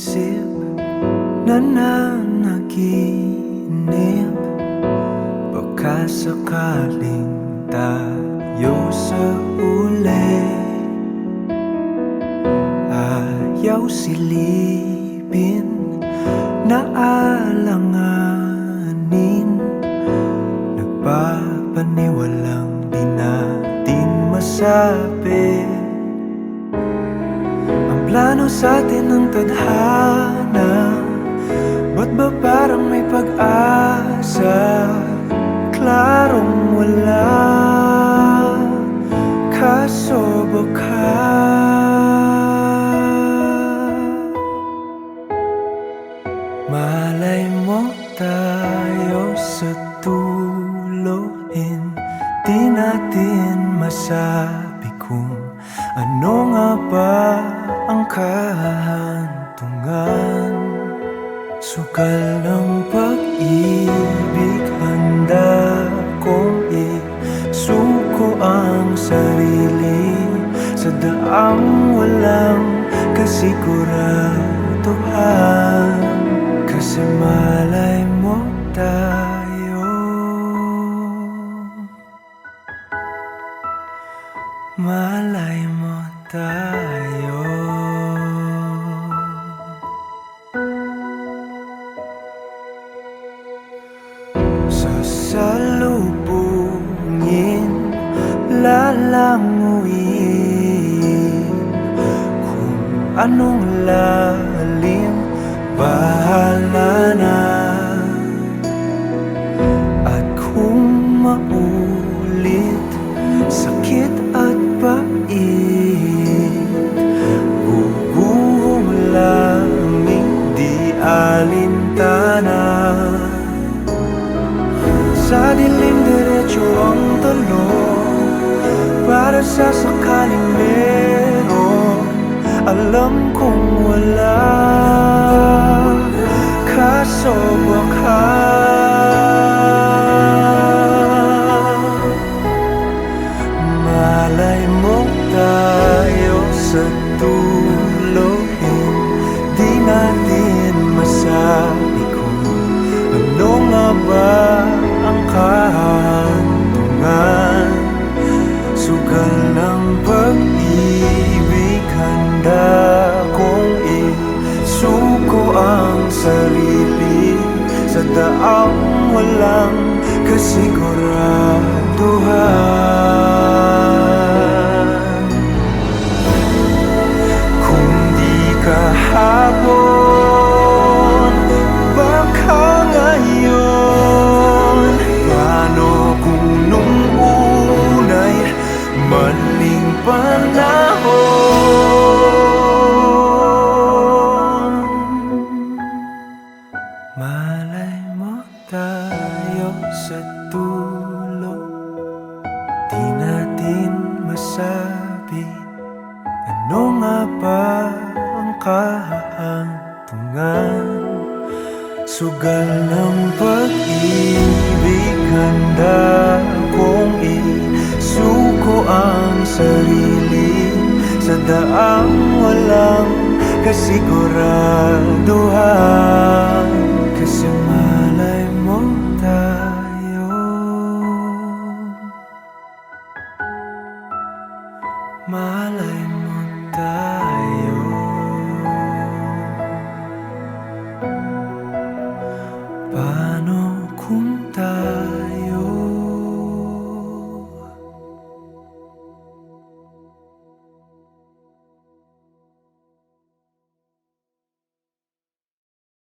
isip nananaginip. Baka sakaling tayo sa uli, ayaw silipin na alanganin. Nagpapaniwalang di natin masabi ang plano sa atin ng tadhana. Ba't ba parang may pag-asa? Klarong wala, kaso baka malay mo tayo sa tuluhin. Di natin masabi kung ano nga ba ang kahantungan. Sukal ng pag-ibig, handa kong isuko ang sarili sa daang walang kasiguraduhan. Kasi malay mo tayo, malay mo tayo. Sasalubungin, lalanguin, kung anong lalim, bahala na. At kung maulit, sakit at pait, bubuhong langing di alintana. Sa dilim diretso ang talon, para sa sakaling meron. Alam kong wala, kaso baka malay mo tayo sa tuluhin. Di natin masabi kung ano nga ba ang kahantungan. Sugal ng pag-ibig, handa kong isuko ang sarili sa daang walang kasiguraduhan. Kung di kahapon, baka ngayon. Paano kung nung unay maling panahon? Malay mo tayo sa dulo. Di natin masabi ano nga ba ang kahantungan. Sugal ng pag-ibig, handa kong isuko ang sarili sa daang walang kasiguraduhan. Kasi